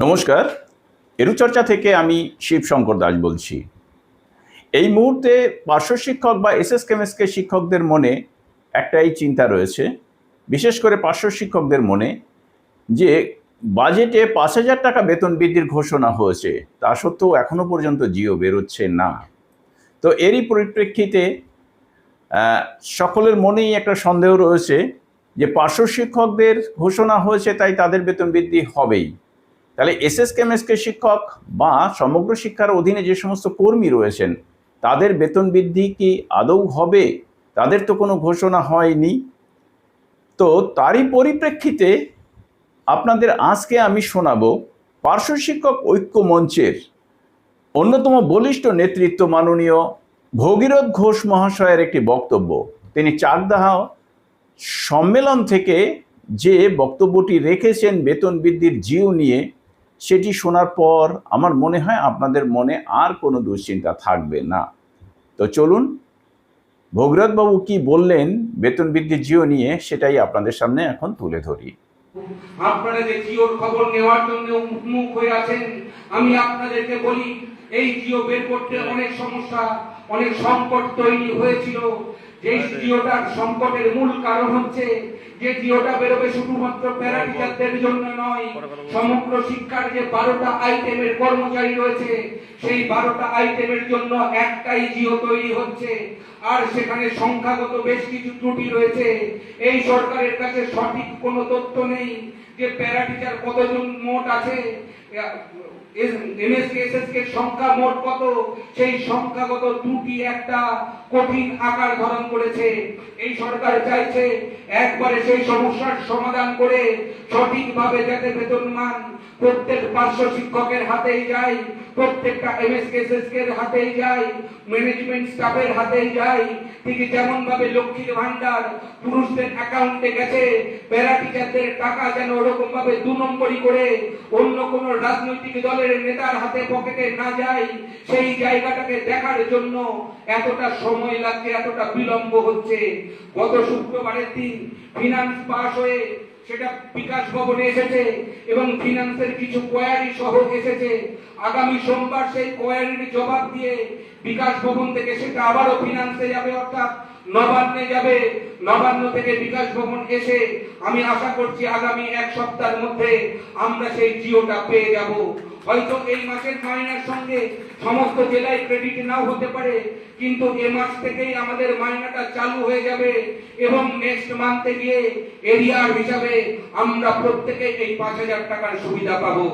নমস্কার, এরুচর্চা থেকে আমি শিবশঙ্কর দাস বলছি। এই মুহূর্তে পার্শ্ব শিক্ষক বা এসএস কেমএসকে শিক্ষকদের মনে একটাই চিন্তা রয়েছে, বিশেষ করে পার্শ্ব শিক্ষকদের মনে, যে বাজেটে ৫,০০০ টাকা বেতন বৃদ্ধির ঘোষণা হয়েছে, তা সত্ত্বেও এখনো পর্যন্ত জিও বেরোচ্ছে না। তো এরই পরিপ্রেক্ষিতে সকলের মনেই একটা সন্দেহ রয়েছে যে পার্শ্ব শিক্ষকদের ঘোষণা হয়েছে তাই তাদের বেতন বৃদ্ধি হবেই। তাহলে এসএস কেমএসকে শিক্ষক বা সমগ্র শিক্ষার অধীনে যে সমস্ত কর্মী রয়েছেন তাদের বেতন বৃদ্ধি কি আদৌ হবে? তাদের তো কোনো ঘোষণা হয়নি। তো তারই পরিপ্রেক্ষিতে আপনাদের আজকে আমি শোনাবো পার্শ্ব শিক্ষক ঐক্য মঞ্চের অন্যতম বলিষ্ঠ নেতৃত্ব মাননীয় ভগীরথ ঘোষ মহাশয়ের একটি বক্তব্য। তিনি চাকদাহ সম্মেলন থেকে যে বক্তব্যটি রেখেছেন বেতন বৃদ্ধির জিও নিয়ে, সেটি শোনার পর আমার মনে হয় আপনাদের মনে আর কোনো দুশ্চিন্তা থাকবে না। তো চলুন ভগীরথবাবু কি বললেন বেতন বৃদ্ধির জিও নিয়ে, সেটাই আপনাদের সামনে এখন তুলে ধরি। আপনারা যে জিওর খবর নেওয়ার জন্য উন্মুখ হয়ে আছেন, আমি আপনাদেরকে বলি এই জিও বের করতে অনেক সমস্যা, অনেক সংকট তৈরি হয়েছিল। যে জিওটার সংকটের মূল কারণ হচ্ছে যে জিওটা বেরোবে শুধুমাত্র প্যারা টিচারদের জন্য নয়, সমগ্র শিক্ষার যে 12টা আইটেমের কর্মচারী রয়েছে সেই 12টা আইটেমের জন্য একটাই জিও তৈরি হচ্ছে। আর সেখানে সংখ্যাগত বেশ কিছু ত্রুটি রয়েছে। এই সরকারের কাছে সঠিক কোনো তথ্য নেই যে প্যারা টিচার কতজন মোট আছে, এমএসকে এসএসকে সংখ্যা মোট কত, সেই সংখ্যাগত ত্রুটি একটা কঠিন আকার ধারণ করেছে। এই সরকার চাইছে একবারে সেই সমস্যার সমাধান করে সঠিকভাবে যাতে বেতনমান প্রত্যেক পার্শ্ব শিক্ষকের হাতেই যায়, প্রত্যেকটা এমএসকে এসএসকে হাতেই যায়, ম্যানেজমেন্ট স্টাফের হাতেই যায়। ঠিক যেমন ভাবে লক্ষ্মীর ভান্ডার পুরুষদের অ্যাকাউন্টে গেছে, প্যারা টিচারদের টাকা যেন ওরকম ভাবে 2 নম্বরই করে অন্য কোন রাজনৈতিক দলের নেতার হাতে পকেটে না যায়, সেই জায়গাটাকে দেখার জন্য এতটা সময় লাগছে, এতটা বিলম্ব হচ্ছে। গত শুক্রবারের দিন ফিনান্স পাস হয়ে সেটা বিকাশ ভবনে এসেছে এবং ফিনান্সের কিছু কোয়ারি সহ এসেছে। আগামী সোমবার সেই কোয়ারির জবাব দিয়ে বিকাশ ভবন থেকে সেটা আবারও ফিনান্সে যাবে, অর্থাৎ নবান্নে যাবে। নবান্ন থেকে বিকাশ ভবন এসে আমি আশা করছি আগামী 1 সপ্তাহের মধ্যে আমরা সেই জিওটা পেয়ে যাব। হয়তো এই মাসের মাইনার সঙ্গে সমস্ত জেলায় ক্রেডিট নাও হতে পারে, কিন্তু এই মাস থেকেই আমাদের মাইনাটা চালু হয়ে যাবে এবং নেক্সট মান্থে গিয়ে এরিয়ার হিসাবে আমরা প্রত্যেকে এই 5,000 টাকার সুবিধা পাবো।